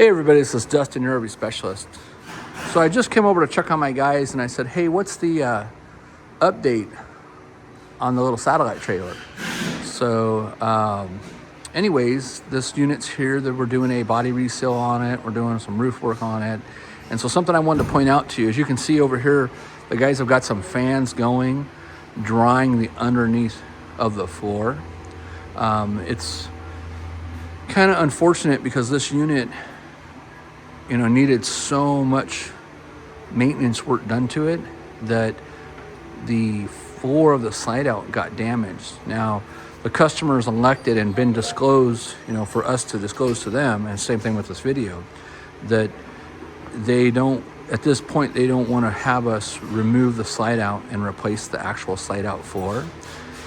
Hey everybody, this is Dustin, your RV specialist. So I just came over to check on my guys and I said, hey, what's the update on the little satellite trailer? So anyways, this unit's here that we're doing a body reseal on it. We're doing some roof work on it. And so something I wanted to point out to you, as you can see over here, the guys have got some fans going, drying the underneath of the floor. It's kind of unfortunate because this unit, needed so much maintenance work done to it that the floor of the slide out got damaged. Now, the customers elected and been disclosed, for us to disclose to them, and same thing with this video, that they don't, at this point, they don't want to have us remove the slide out and replace the actual slide out floor.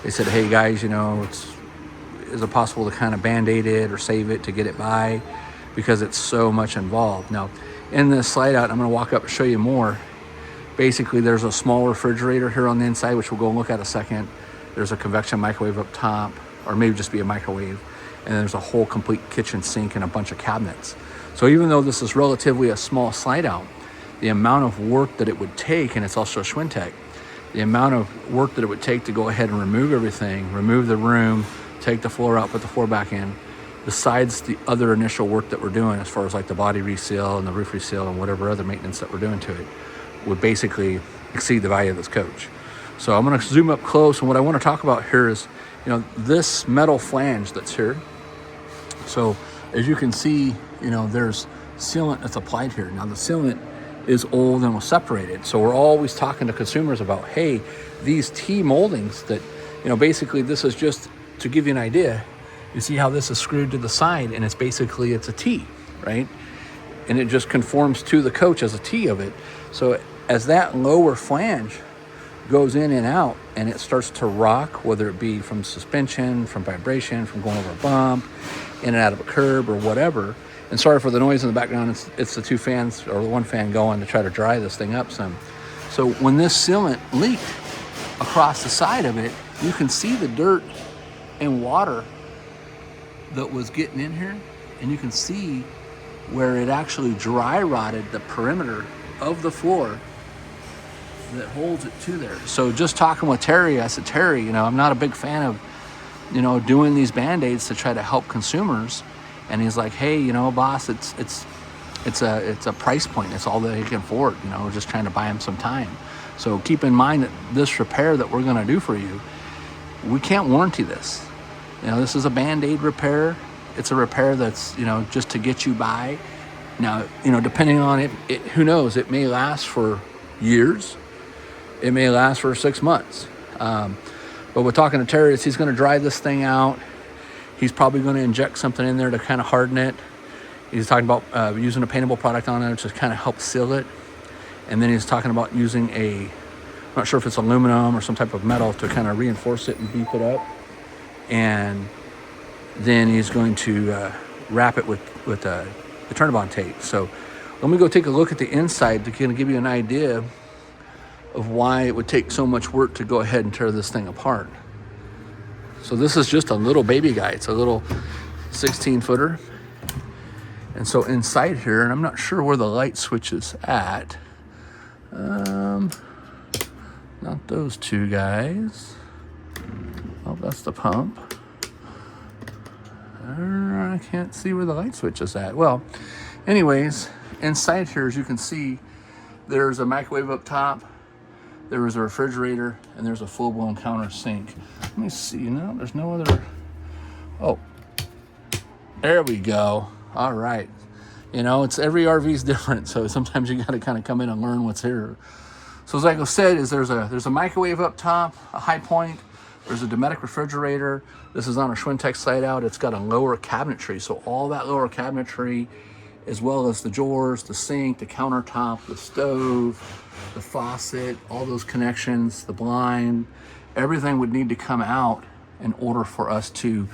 They said, hey guys, is it possible to kind of band-aid it or save it to get it by, because it's so much involved. Now, in this slide out, I'm going to walk up and show you more. Basically, there's a small refrigerator here on the inside, which we'll go and look at a second. There's a convection microwave up top, or maybe just be a microwave. And there's a whole complete kitchen sink and a bunch of cabinets. So even though this is relatively a small slide out, the amount of work that it would take, and it's also a Schwintek, the amount of work that it would take to go ahead and remove everything, remove the room, take the floor out, put the floor back in, besides the other initial work that we're doing as far as like the body reseal and the roof reseal and whatever other maintenance that we're doing to it, would basically exceed the value of this coach. So I'm going to zoom up close, and what I want to talk about here is, this metal flange that's here. So as you can see, there's sealant that's applied here. Now the sealant is old and was separated. So we're always talking to consumers about, hey, these T moldings that, basically this is just to give you an idea. You see how this is screwed to the side, and it's a T, right? And it just conforms to the coach as a T of it. So as that lower flange goes in and out and it starts to rock, whether it be from suspension, from vibration, from going over a bump, in and out of a curb or whatever. And sorry for the noise in the background, it's the two fans or the one fan going to try to dry this thing up some. So when this sealant leaked across the side of it, you can see the dirt and water that was getting in here, and you can see where it actually dry rotted the perimeter of the floor that holds it to there. So just talking with Terry, I said, Terry, I'm not a big fan of, doing these band-aids to try to help consumers. And he's like, hey, boss, it's a price point. It's all that he can afford. We're just trying to buy him some time. So keep in mind that this repair that we're going to do for you, we can't warranty this. This is a band-aid repair. It's a repair that's, just to get you by. Now, depending on it, who knows? It may last for years. It may last for 6 months. But we're talking to Terry, he's going to dry this thing out. He's probably going to inject something in there to kind of harden it. He's talking about using a paintable product on it to kind of help seal it. And then he's talking about using I'm not sure if it's aluminum or some type of metal to kind of reinforce it and beef it up. And then he's going to wrap it with the Turnabond tape. So let me go take a look at the inside to kind of give you an idea of why it would take so much work to go ahead and tear this thing apart. So this is just a little baby guy. It's a little 16-footer. And so inside here, and I'm not sure where the light switch is at. Not those two guys. Oh, that's the pump. I can't see where the light switch is at. Well, anyways, inside here, as you can see, there's a microwave up top, there is a refrigerator, and there's a full-blown counter sink. Let me see, there's no other. Oh, there we go. All right. It's every RV is different, so sometimes you got to kind of come in and learn what's here. So as I said, there's a microwave up top, a high point. There's a Dometic refrigerator. This is on a Schwintek slide out. It's got a lower cabinetry. So all that lower cabinetry, as well as the drawers, the sink, the countertop, the stove, the faucet, all those connections, the blind, everything would need to come out in order for us to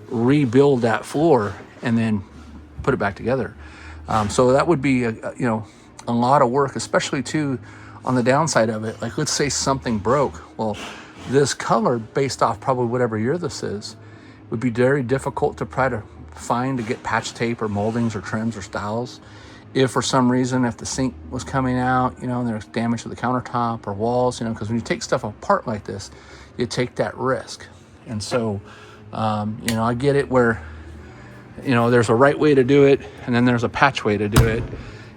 rebuild that floor and then put it back together. So that would be a lot of work, especially too on the downside of it. Like, let's say something broke. Well, this color, based off probably whatever year this is, would be very difficult to fine to get patch tape or moldings or trims or styles. If for some reason, if the sink was coming out, and there's damage to the countertop or walls, because when you take stuff apart like this, you take that risk. And so, I get it where, there's a right way to do it, and then there's a patch way to do it.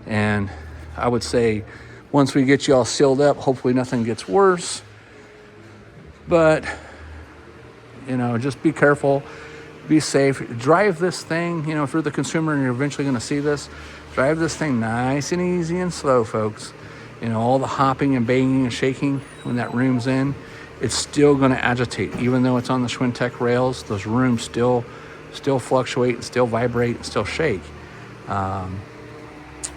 And I would say once we get you all sealed up, hopefully nothing gets worse. But, just be careful, be safe. Drive this thing, if you're the consumer and you're eventually going to see this, drive this thing nice and easy and slow, folks. All the hopping and banging and shaking when that room's in, it's still going to agitate. Even though it's on the Schwintek rails, those rooms still fluctuate and still vibrate and still shake. And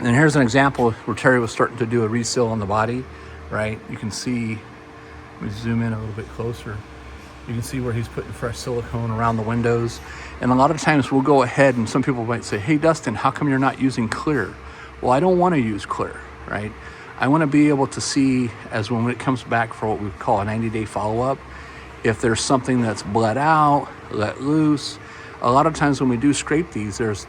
here's an example where Terry was starting to do a reseal on the body, right? You can see, let me zoom in a little bit closer. You can see where he's putting fresh silicone around the windows. And a lot of times we'll go ahead and some people might say, hey, Dustin, how come you're not using clear? Well, I don't want to use clear, right? I want to be able to see as when it comes back for what we call a 90-day follow-up, if there's something that's bled out, let loose. A lot of times when we do scrape these, there's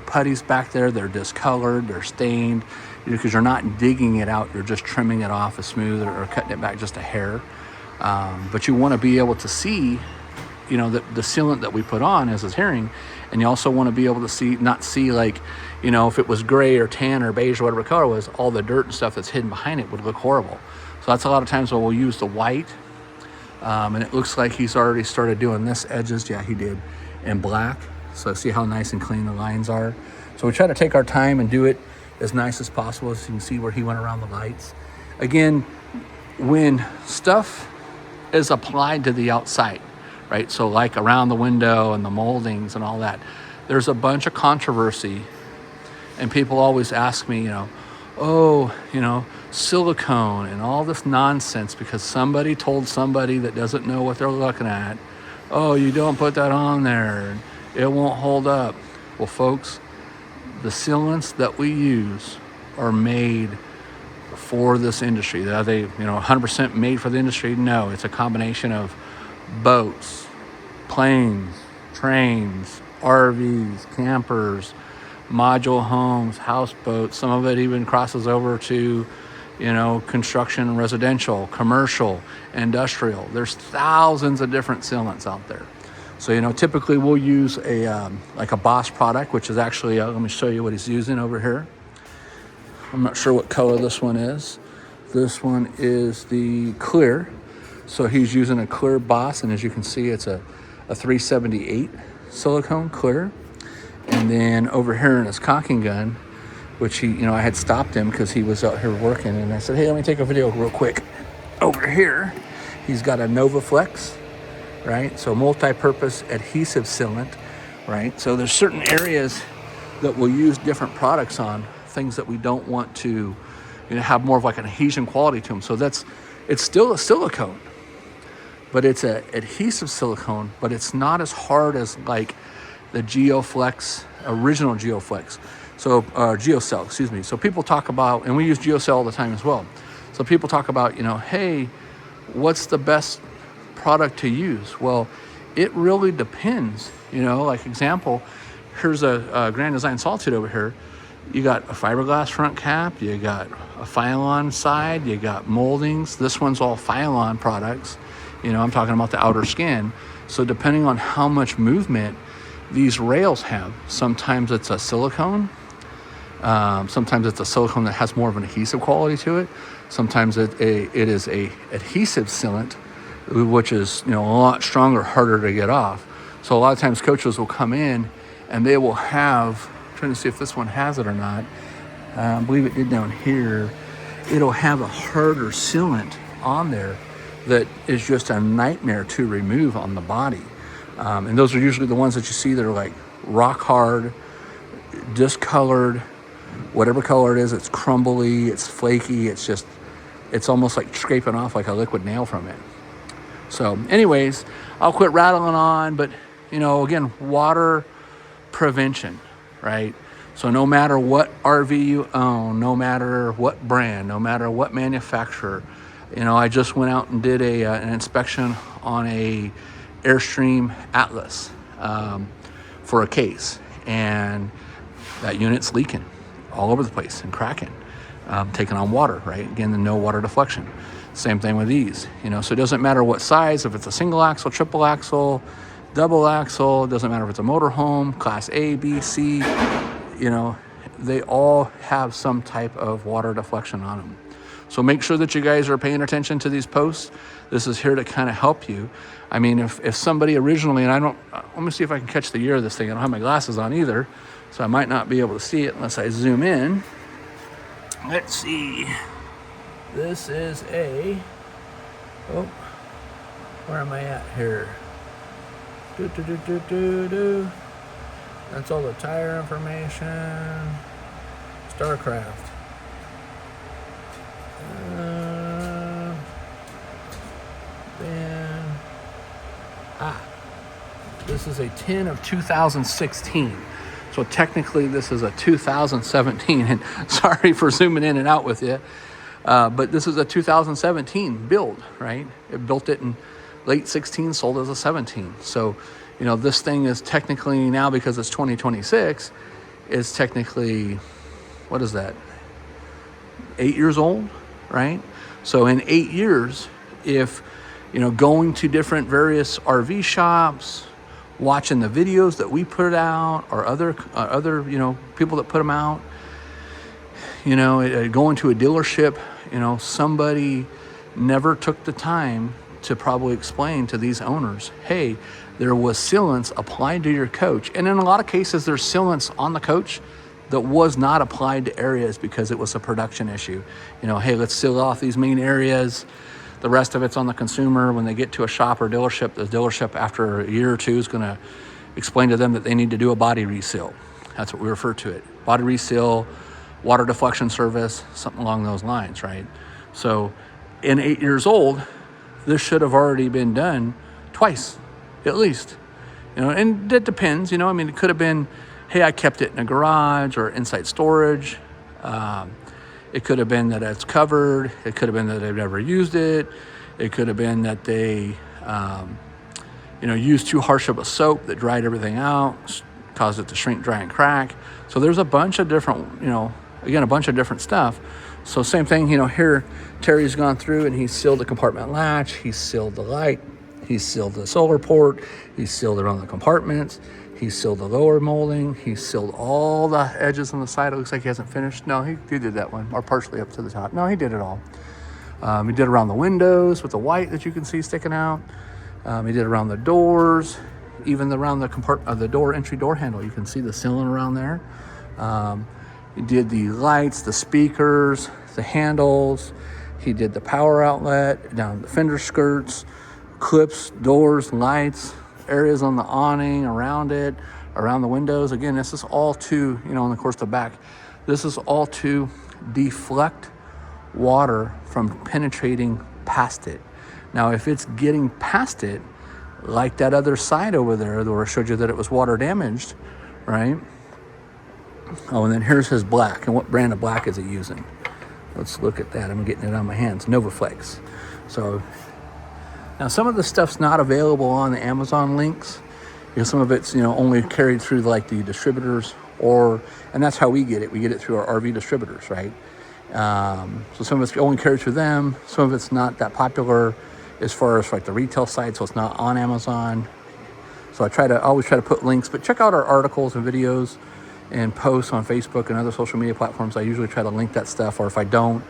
putties back there, they're discolored, they're stained, because you're not digging it out, you're just trimming it off as smooth or cutting it back just a hair. But you want to be able to see, the sealant that we put on as is herring, and you also want to be able to not see like, if it was gray or tan or beige or whatever color it was, all the dirt and stuff that's hidden behind it would look horrible. So that's a lot of times where we'll use the white, and it looks like he's already started doing this edges. Yeah, he did, in black. So see how nice and clean the lines are. So we try to take our time and do it as nice as possible. As you can see where he went around the lights. Again, when stuff is applied to the outside, right? So like around the window and the moldings and all that, there's a bunch of controversy. And people always ask me, silicone and all this nonsense because somebody told somebody that doesn't know what they're looking at. Oh, you don't put that on there. It won't hold up. Well, folks, the sealants that we use are made for this industry. Are they, 100% made for the industry? No, it's a combination of boats, planes, trains, RVs, campers, module homes, houseboats. Some of it even crosses over to, construction, residential, commercial, industrial. There's thousands of different sealants out there. So, typically we'll use a Boss product, which is actually, let me show you what he's using over here. I'm not sure what color this one is. This one is the clear. So he's using a clear Boss, and as you can see, it's a 378 silicone clear. And then over here in his caulking gun, which I had stopped him because he was out here working, and I said, hey, let me take a video real quick. Over here, he's got a NovaFlex, right? So multi-purpose adhesive sealant, right? So there's certain areas that we'll use different products on, things that we don't want to have more of like an adhesion quality to them. So it's still a silicone, but it's an adhesive silicone, but it's not as hard as like the original GeoFlex. So GeoCell, excuse me. So people talk about, and we use GeoCell all the time as well. So people talk about, hey, what's the best product to use? Well, it really depends. Like example, here's a Grand Design Solitude over here. You got a fiberglass front cap, you got a Phylon side, you got moldings. This one's all Phylon products. I'm talking about the outer skin. So depending on how much movement these rails have, sometimes it's a silicone, sometimes it's a silicone that has more of an adhesive quality to it. Sometimes it is a adhesive sealant, which is a lot stronger, harder to get off. So a lot of times coaches will come in and they will have, I'm trying to see if this one has it or not. I believe it did down here. It'll have a harder sealant on there that is just a nightmare to remove on the body. And those are usually the ones that you see that are like rock hard, discolored, whatever color it is, it's crumbly, it's flaky, it's almost like scraping off like a liquid nail from it. So anyways, I'll quit rattling on, but again, water prevention, right? So no matter what RV you own, no matter what brand, no matter what manufacturer, I just went out and did an inspection on a Airstream Atlas for a case, and that unit's leaking all over the place and cracking, taking on water, right? Again, the no water deflection. Same thing with these, so it doesn't matter what size, if it's a single axle, triple axle, double axle, it doesn't matter if it's a motorhome, class A, B, C, they all have some type of water deflection on them. So make sure that you guys are paying attention to these posts. This is here to kind of help you. I mean, if somebody originally, and let me see if I can catch the year of this thing. I don't have my glasses on either, so I might not be able to see it unless I zoom in. Let's see. This is where am I at here? That's all the tire information. Starcraft. This is a 10 of 2016. So technically this is a 2017, and sorry for zooming in and out with you, but this is a 2017 build, right? It built it in late 16, sold as a 17. So, this thing is technically now, because it's 2026, is technically, what is that? 8 years old, right? So in 8 years, if, going to different various RV shops, watching the videos that we put out, or other people that put them out, going to a dealership, somebody never took the time to probably explain to these owners, hey, there was sealants applied to your coach. And in a lot of cases, there's sealants on the coach that was not applied to areas because it was a production issue. Hey, let's seal off these main areas. The rest of it's on the consumer. When they get to a shop or dealership, the dealership after a year or two is going to explain to them that they need to do a body reseal. That's what we refer to it. Body reseal, water deflection service, something along those lines, right? So in 8 years old, this should have already been done twice, at least. And it depends, it could have been, hey, I kept it in a garage or inside storage. It could have been that it's covered. It could have been that they've never used it. It could have been that they, used too harsh of a soap that dried everything out, caused it to shrink, dry, and crack. So there's a bunch of different, a bunch of different stuff. So same thing, here Terry's gone through and he's sealed the compartment latch. He's sealed the light. He's sealed the solar port. He's sealed around the compartments. He sealed the lower molding. He sealed all the edges on the side. It looks like he hasn't finished. No, he did that one, or partially up to the top. No, he did it all. He did around the windows with the white that you can see sticking out. He did around the doors, even around the door entry door handle. You can see the sealing around there. He did the lights, the speakers, the handles. He did the power outlet, down the fender skirts, clips, doors, lights, areas on the awning, around it, around the windows. Again, this is all to, and of course the back, this is all to deflect water from penetrating past it. Now, if it's getting past it, like that other side over there where I showed you that it was water damaged, right? Oh, and then here's his black. And what brand of black is he using? Let's look at that. I'm getting it on my hands. NovaFlex. So now some of the stuff's not available on the Amazon links. Some of it's, only carried through like the distributors, and that's how we get it. We get it through our RV distributors, right? So some of it's only carried through them. Some of it's not that popular as far as like the retail side, so it's not on Amazon. So I always try to put links, but check out our articles and videos and posts on Facebook and other social media platforms. I usually try to link that stuff, or if I don't,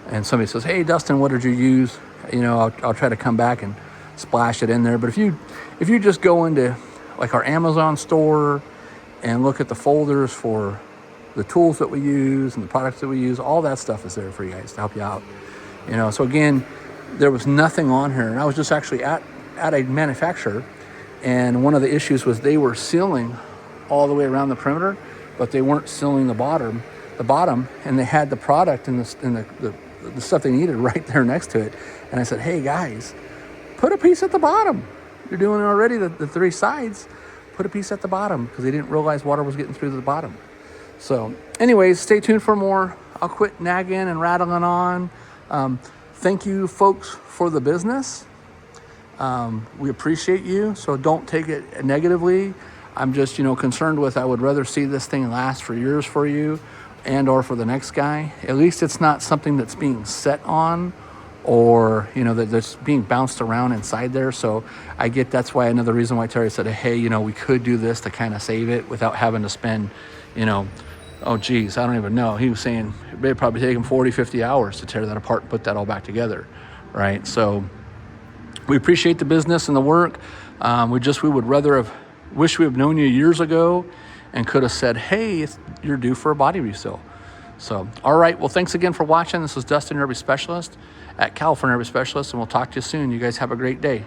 and somebody says, hey, Dustin, what did you use? I'll try to come back and splash it in there. But if you just go into like our Amazon store and look at the folders for the tools that we use and the products that we use, all that stuff is there for you guys to help you out. So again, there was nothing on here. And I was just actually at a manufacturer, and one of the issues was they were sealing all the way around the perimeter, but they weren't sealing the bottom, and they had the product and the stuff they needed right there next to it. And I said, hey guys, put a piece at the bottom. You're doing already the three sides. Put a piece at the bottom, because they didn't realize water was getting through to the bottom. So anyways, stay tuned for more. I'll quit nagging and rattling on. Thank you folks for the business. We appreciate you, so don't take it negatively. I'm just, concerned with, I would rather see this thing last for years for you and or for the next guy. At least it's not something that's being set on or, that's being bounced around inside there. So I get that's why another reason why Terry said, hey, we could do this to kind of save it without having to spend, oh, geez, I don't even know. He was saying it'd probably take him 40, 50 hours to tear that apart and put that all back together, right? So we appreciate the business and the work. We would rather have, wish we have known you years ago and could have said, hey, you're due for a body reseal. So, all right. Well, thanks again for watching. This is Dustin, Nervy Specialist at California Nervy Specialist, and we'll talk to you soon. You guys have a great day.